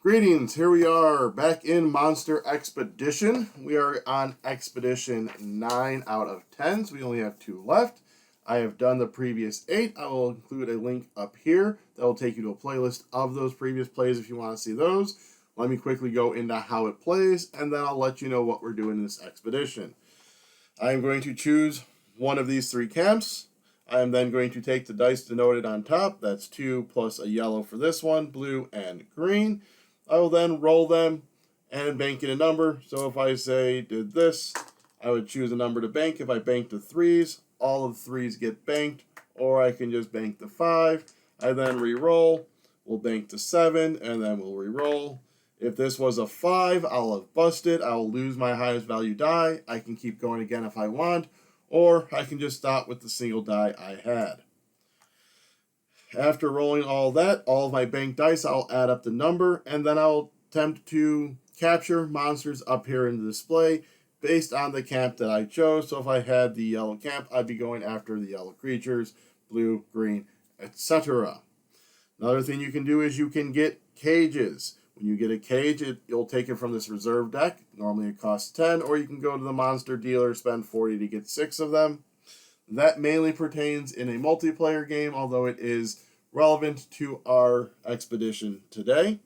Greetings, here we are back in Monster Expedition. We are on Expedition 9 out of 10, so we only have 2 left. I have done the previous 8. I will include a link up here that will take you to a playlist of those previous plays if you want to see those. Let me quickly go into how it plays, and then I'll let you know what we're doing in this expedition. I am going to choose one of these 3 camps. I am then going to take the dice denoted on top. That's 2 plus a yellow for this one, blue and green. I will then roll them and bank in a number. So if I say did this, I would choose a number to bank. If I bank the 3s, all of the 3s get banked, or I can just bank the 5. I then re-roll. We'll bank the 7, and then we'll re-roll. If this was a 5, I'll have busted. I'll lose my highest value die. I can keep going again if I want, or I can just stop with the single die I had. After rolling all that, all of my banked dice, I'll add up the number, and then I'll attempt to capture monsters up here in the display based on the camp that I chose. So if I had the yellow camp, I'd be going after the yellow creatures, blue, green, etc. Another thing you can do is you can get cages. When you get a cage, you'll take it from this reserve deck. Normally it costs 10, or you can go to the monster dealer, spend 40 to get 6 of them. That mainly pertains in a multiplayer game, although it is relevant to our expedition today.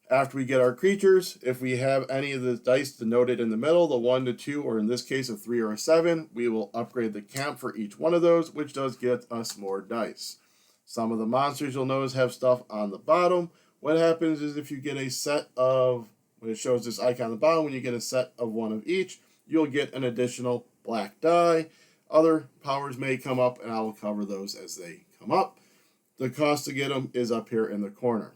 After we get our creatures, if we have any of the dice denoted in the middle, the 1 to 2, or in this case a 3 or a 7, we will upgrade the camp for each one of those, which does get us more dice. Some of the monsters you'll notice have stuff on the bottom. What happens is if you get a set of, when it shows this icon on the bottom, when you get a set of 1 of each, you'll get an additional black die. Other powers may come up, and I will cover those as they come up. The cost to get them is up here in the corner.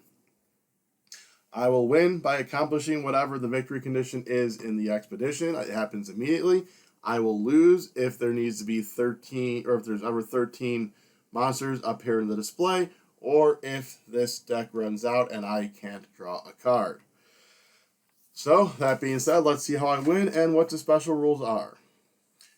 I will win by accomplishing whatever the victory condition is in the expedition. It happens immediately. I will lose if there needs to be 13, or if there's ever 13 monsters up here in the display, or if this deck runs out and I can't draw a card. So, that being said, let's see how I win and what the special rules are.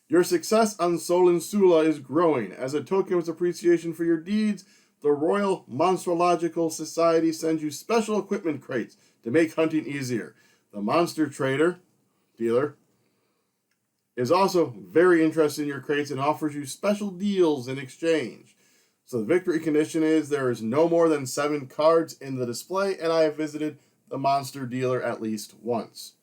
Your success on Sula is growing. As a token of appreciation for your deeds, the Royal Monstrological Society sends you special equipment crates to make hunting easier. The monster dealer, is also very interested in your crates and offers you special deals in exchange. So the victory condition is there is no more than 7 cards in the display, and I have visited the monster dealer at least once.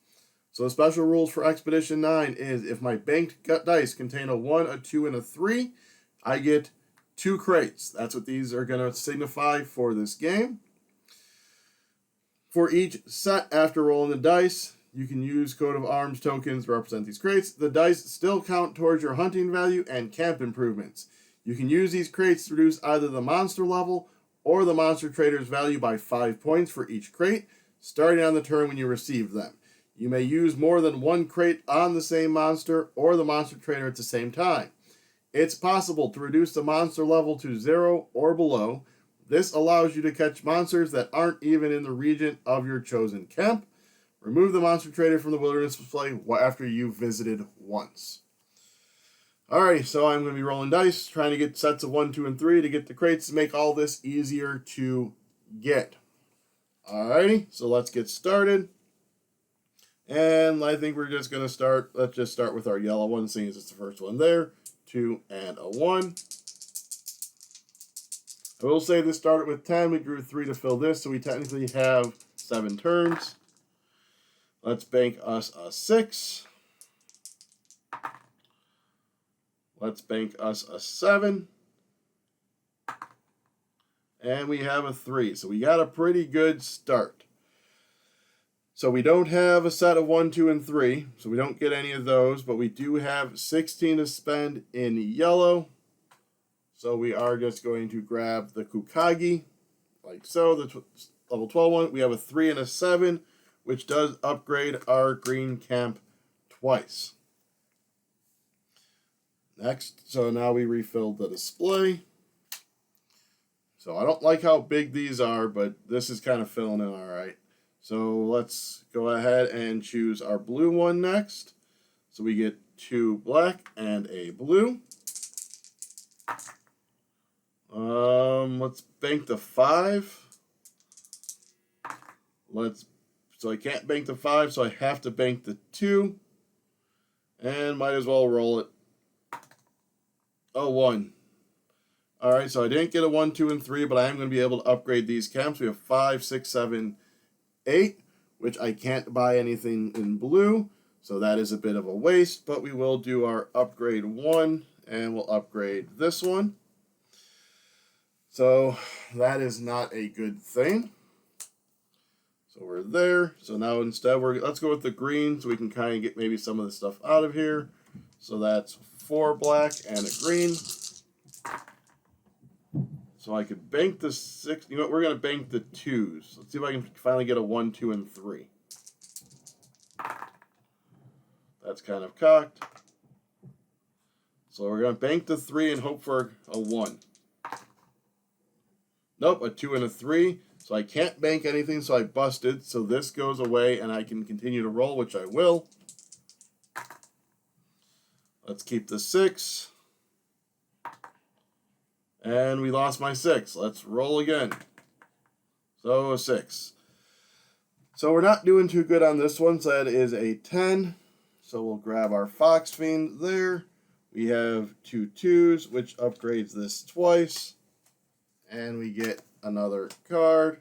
So the special rules for Expedition 9 is if my banked dice contain a 1, a 2, and a 3, I get 2 crates. That's what these are going to signify for this game. For each set after rolling the dice, you can use coat of arms tokens to represent these crates. The dice still count towards your hunting value and camp improvements. You can use these crates to reduce either the monster level or the monster trader's value by 5 points for each crate, starting on the turn when you receive them. You may use more than 1 crate on the same monster or the monster trader at the same time. It's possible to reduce the monster level to 0 or below. This allows you to catch monsters that aren't even in the region of your chosen camp. Remove the monster trader from the wilderness display after you've visited once. Alright, so I'm going to be rolling dice, trying to get sets of 1, 2, and 3 to get the crates to make all this easier to get. Alrighty, so let's get started. And I think we're just going to start, let's just start with our yellow one, seeing as it's the first one there. 2 and a 1. I will say this started with 10. We drew 3 to fill this, so we technically have 7 turns. Let's bank us a 6. Let's bank us a 7. And we have a 3. So we got a pretty good start. So we don't have a set of 1, 2, and 3, so we don't get any of those, but we do have 16 to spend in yellow. So we are just going to grab the Kukagi, like so, the level 12 one. We have a 3 and a 7, which does upgrade our green camp twice. Next, so now we refilled the display. So I don't like how big these are, but this is kind of filling in all right. So let's go ahead and choose our blue one next. So we get 2 black and a blue. Let's bank the 5. So I can't bank the 5, so I have to bank the 2. And might as well roll it. Oh, 1. Alright, so I didn't get a 1, 2, and 3, but I am going to be able to upgrade these camps. We have 5, 6, 7, 8, which I can't buy anything in blue. So that is a bit of a waste, but we will do our upgrade 1, and we'll upgrade this one. So that is not a good thing. So we're there. So now instead, let's go with the green so we can kind of get maybe some of the stuff out of here. So that's 4 black and a green. So I could bank the 6. You know what? We're going to bank the 2s. Let's see if I can finally get a 1, 2, and 3. That's kind of cocked. So we're going to bank the 3 and hope for a 1. Nope, a 2 and a 3. So I can't bank anything, so I busted. So this goes away, and I can continue to roll, which I will. Let's keep the 6. And we lost my 6. Let's roll again. So a 6. So we're not doing too good on this one, so that is a 10. So we'll grab our Fox Fiend there. We have 2 2s, which upgrades this twice. And we get another card.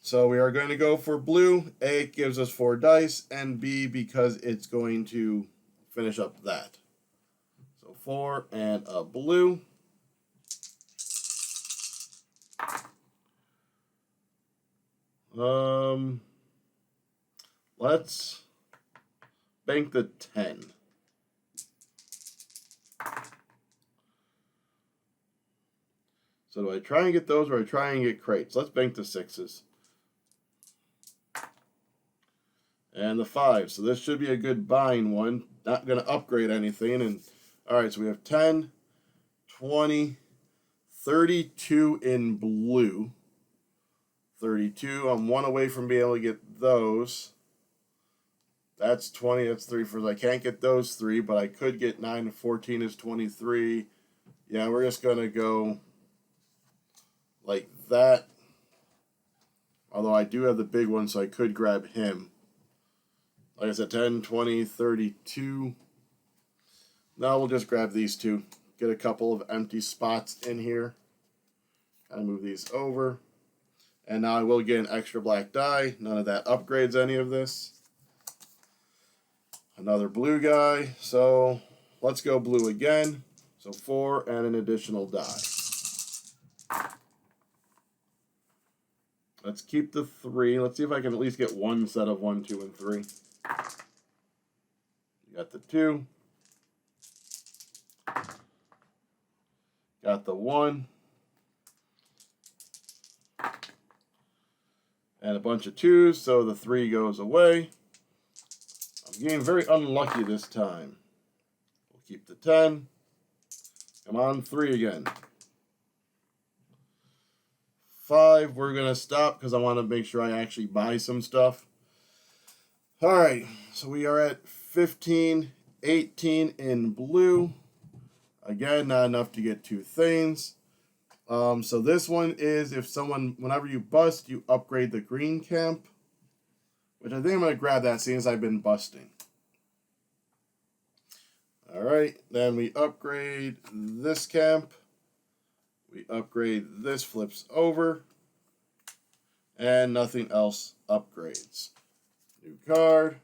So we are going to go for blue. A, it gives us 4 dice, and B, because it's going to finish up that. So 4 and a blue. Let's bank the 10. So do I try and get those, or I try and get crates? Let's bank the 6s. And the 5. So this should be a good buying one. Not going to upgrade anything. And all right, so we have 10, 20, 32 in blue. 32. I'm 1 away from being able to get those. That's 20. That's 3 for. I can't get those 3, but I could get 9 to 14 is 23. Yeah, we're just going to go like that. Although I do have the big one, so I could grab him. Like I said, 10, 20, 32. Now we'll just grab these 2. Get a couple of empty spots in here. Kind of move these over. And now I will get an extra black die. None of that upgrades any of this. Another blue guy. So let's go blue again. So 4 and an additional die. Let's keep the 3. Let's see if I can at least get one set of 1, 2, and 3. You got the 2. Got the 1. And a bunch of 2s, so the 3 goes away. I'm getting very unlucky this time. We'll keep the 10. Come on, 3 again. 5, we're going to stop because I want to make sure I actually buy some stuff. All right, so we are at 15, 18 in blue. Again, not enough to get 2 things. So this one is if someone, whenever you bust, you upgrade the green camp. Which I think I'm going to grab that seeing as I've been busting. Alright, then we upgrade this camp. We upgrade this, flips over. And nothing else upgrades. New card.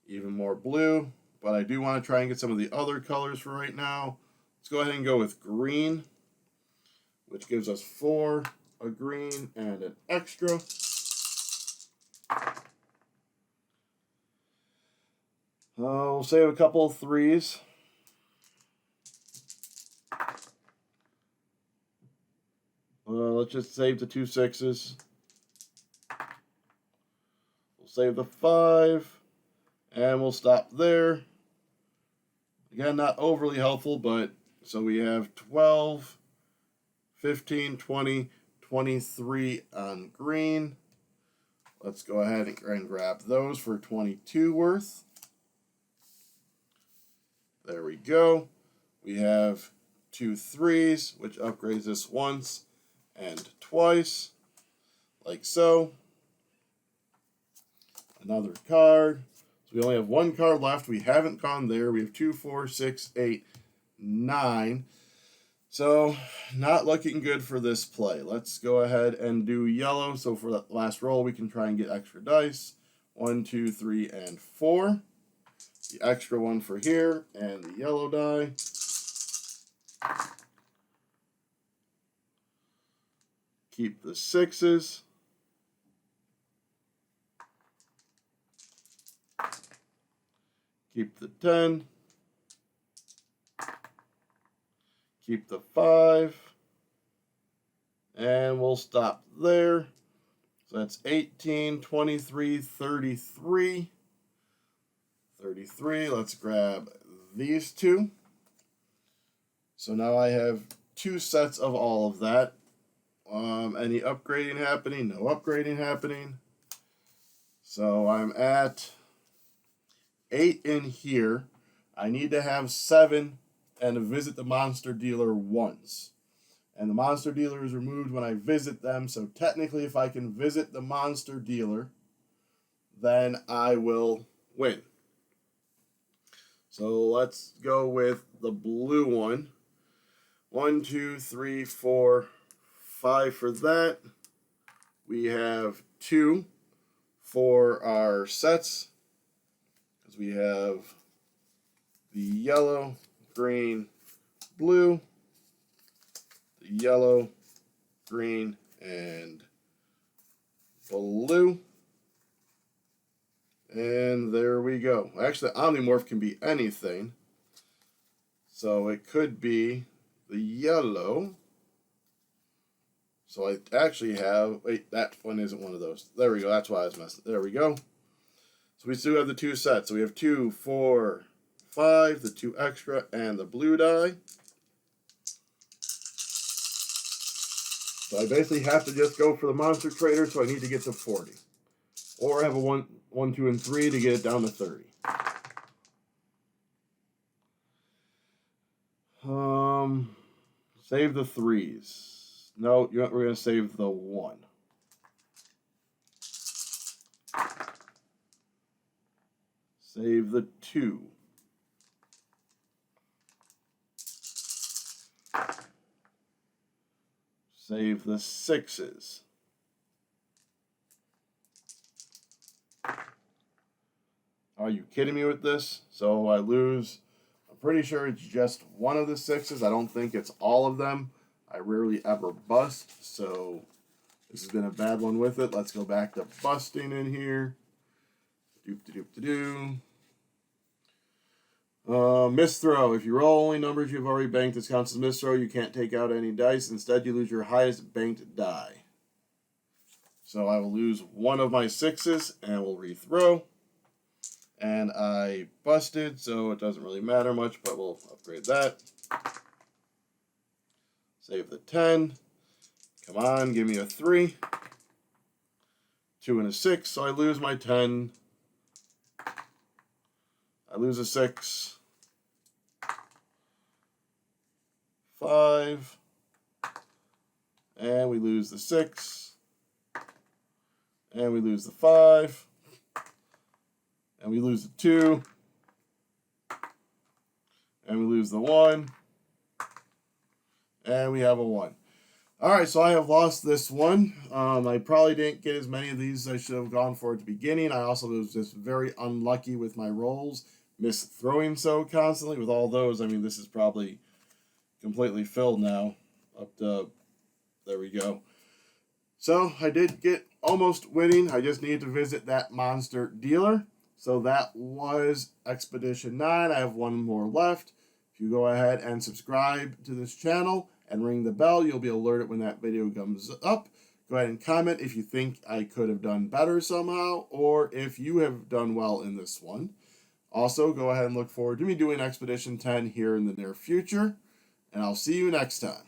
Even more blue. But I do want to try and get some of the other colors for right now. Let's go ahead and go with green, which gives us 4, a green, and an extra. We'll save a couple of 3s. Let's just save the 2 6s. We'll save the 5. And we'll stop there. Again, not overly helpful, but so we have 12, 15, 20, 23 on green. Let's go ahead and grab those for 22 worth. There we go. We have 2 3s, which upgrades this once and twice, like so. another card. So we only have one card left. We haven't gone there. We have 2, 4, 6, 8, 9. So not looking good for this play. Let's go ahead and do yellow. So for that last roll, we can try and get extra dice. 1, 2, 3, and 4. The extra one for here and the yellow die. Keep the 6s. Keep the 10. Keep the 5. And we'll stop there. So that's 18, 23, 33. 33. Let's grab these two. So now I have 2 sets of all of that. Any upgrading happening? No upgrading happening. So I'm at 8 in here. I need to have 7 and visit the monster dealer once. And the monster dealer is removed when I visit them. So technically, if I can visit the monster dealer, then I will win. So let's go with the blue one. 1, 2, 3, 4, 5 for that. We have 2 for our sets, because we have the yellow, green, blue, the yellow, green, and blue. And there we go. Actually, the Omnimorph can be anything. So it could be the yellow. So I actually have, wait, that one isn't one of those. There we go. That's why I was messing. There we go. So we still have the 2 sets. So we have 2, 4, 5, the 2 extra, and the blue die. So I basically have to just go for the monster trader, so I need to get to 40. Or have a 1, 2, and 3 to get it down to 30. Save the 3s. No, we're going to save the 1. Save the 2. Save the 6s. Are you kidding me with this? So I lose. I'm pretty sure it's just one of the 6s. I don't think it's all of them. I rarely ever bust, so this has been a bad one with it. Let's go back to busting in here. Doop-de-doop-de-doo. Misthrow. If you roll only numbers you've already banked, this counts as misthrow. You can't take out any dice. Instead, you lose your highest banked die. So I will lose one of my 6s and will rethrow. And I busted, so it doesn't really matter much, but we'll upgrade that. Save the 10. Come on, give me a 3. 2 and a 6, so I lose my 10. I lose a 6. 5. And we lose the 6. And we lose the 5. And we lose the 2. And we lose the 1. And we have a 1. Alright, so I have lost this one. I probably didn't get as many of these as I should have gone for at the beginning. I also was just very unlucky with my rolls. Throwing so constantly with all those. I mean, this is probably completely filled now. Up to, there we go. So I did get almost winning. I just needed to visit that monster dealer. So that was Expedition 9. I have one more left. If you go ahead and subscribe to this channel and ring the bell, you'll be alerted when that video comes up. Go ahead and comment if you think I could have done better somehow, or if you have done well in this one. Also, go ahead and look forward to me doing Expedition 10 here in the near future, and I'll see you next time.